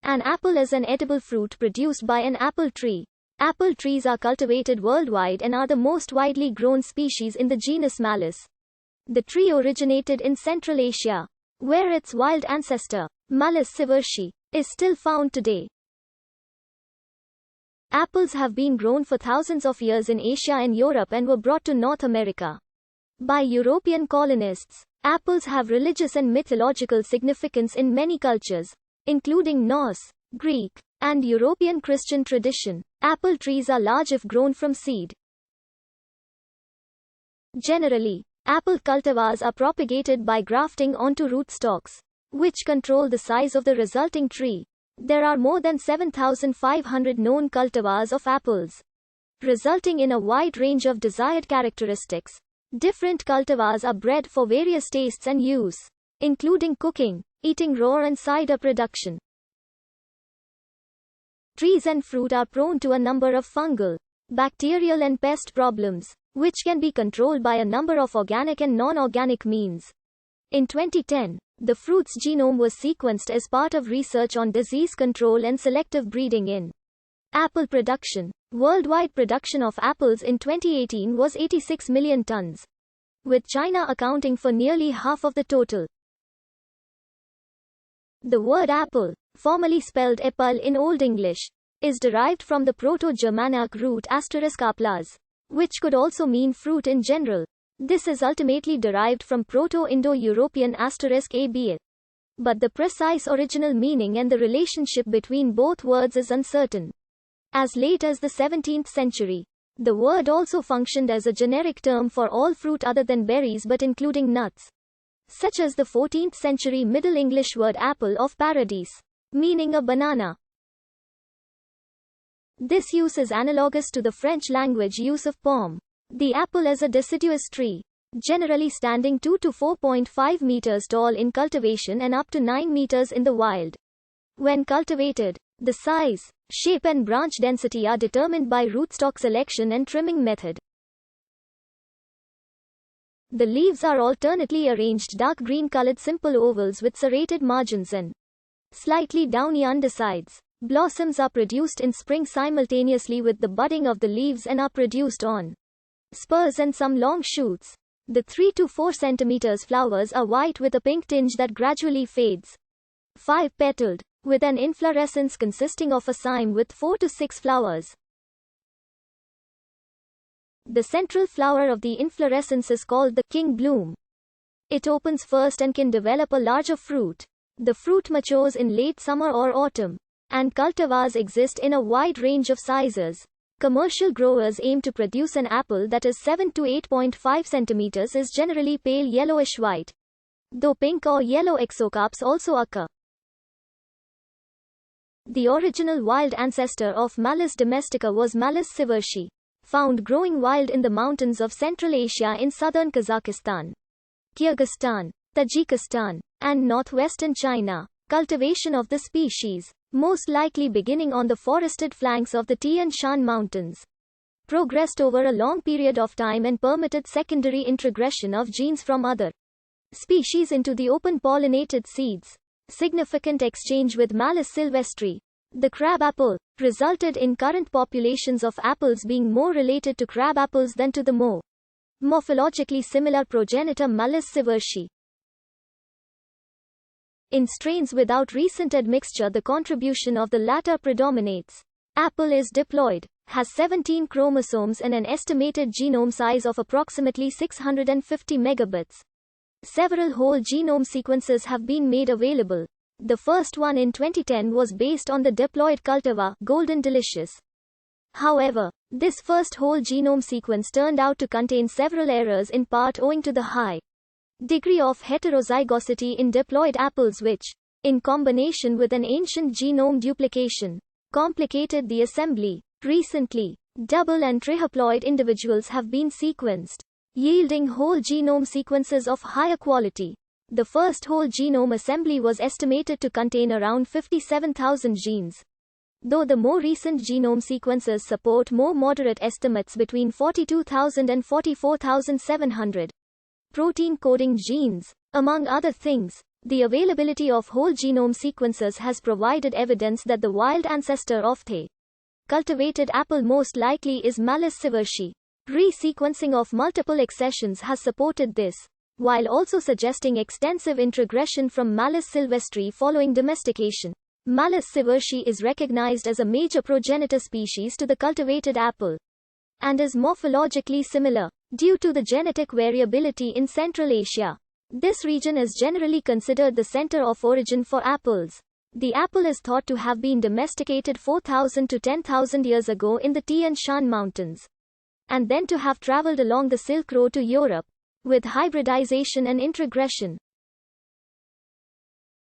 An apple is an edible fruit produced by an apple tree. Apple trees are cultivated worldwide and are the most widely grown species in the genus Malus. The tree originated in Central Asia, where its wild ancestor, Malus sieversii, is still found today. Apples have been grown for thousands of years in Asia and Europe and were brought to North America by European colonists. Apples have religious and mythological significance in many cultures, including Norse, Greek, and European Christian tradition. Apple trees are large if grown from seed. Generally, apple cultivars are propagated by grafting onto rootstocks, which control the size of the resulting tree. There are more than 7,500 known cultivars of apples, resulting in a wide range of desired characteristics. Different cultivars are bred for various tastes and use, including cooking, eating raw and cider production. Trees and fruit are prone to a number of fungal, bacterial and pest problems, which can be controlled by a number of organic and non-organic means. In 2010, the fruit's genome was sequenced as part of research on disease control and selective breeding in apple production. Worldwide production of apples in 2018 was 86 million tons, with China accounting for nearly half of the total. The word apple, formerly spelled epal in Old English, is derived from the Proto-Germanic root *aplas, which could also mean fruit in general. This is ultimately derived from Proto-Indo-European *abl, but the precise original meaning and the relationship between both words is uncertain. As late as the 17th century, the word also functioned as a generic term for all fruit other than berries but including nuts, such as the 14th century Middle English word apple of paradis, meaning a banana. This use is analogous to the French language use of pomme. The apple is a deciduous tree, generally standing 2 to 4.5 meters tall in cultivation and up to 9 meters in the wild. When cultivated, the size, shape and branch density are determined by rootstock selection and trimming method. The leaves are alternately arranged dark green colored simple ovals with serrated margins and slightly downy undersides. Blossoms are produced in spring simultaneously with the budding of the leaves and are produced on spurs and some long shoots. The 3 to 4 centimeters flowers are white with a pink tinge that gradually fades. 5-petaled, with an inflorescence consisting of a cyme with 4 to 6 flowers. The central flower of the inflorescence is called the king bloom. It opens first and can develop a larger fruit. The fruit matures in late summer or autumn, and cultivars exist in a wide range of sizes. Commercial growers aim to produce an apple that is 7 to 8.5 centimeters is generally pale yellowish white, though pink or yellow exocarps also occur. The original wild ancestor of Malus domestica was Malus sieversii, found growing wild in the mountains of Central Asia in southern Kazakhstan, Kyrgyzstan, Tajikistan, and northwestern China. Cultivation of the species, most likely beginning on the forested flanks of the Tian Shan Mountains, progressed over a long period of time and permitted secondary introgression of genes from other species into the open-pollinated seeds. Significant exchange with Malus sylvestri, the crabapple, resulted in current populations of apples being more related to crabapples than to the more morphologically similar progenitor Malus sieversii. In strains without recent admixture, the contribution of the latter predominates. Apple is diploid, has 17 chromosomes and an estimated genome size of approximately 650 megabits. Several whole genome sequences have been made available. The first one in 2010 was based on the diploid cultivar, Golden Delicious. However, this first whole genome sequence turned out to contain several errors, in part owing to the high degree of heterozygosity in diploid apples which, in combination with an ancient genome duplication, complicated the assembly. Recently, double and trihaploid individuals have been sequenced, yielding whole genome sequences of higher quality. The first whole genome assembly was estimated to contain around 57,000 genes, though the more recent genome sequences support more moderate estimates between 42,000 and 44,700 protein coding genes. Among other things, The availability of whole genome sequences has provided evidence that the wild ancestor of the cultivated apple most likely is Malus sieversii. Resequencing of multiple accessions has supported this, while also suggesting extensive introgression from Malus sylvestri following domestication. Malus sieversii is recognized as a major progenitor species to the cultivated apple, and is morphologically similar, due to the genetic variability in Central Asia. This region is generally considered the center of origin for apples. The apple is thought to have been domesticated 4,000 to 10,000 years ago in the Tian Shan Mountains, and then to have traveled along the Silk Road to Europe, with hybridization and introgression.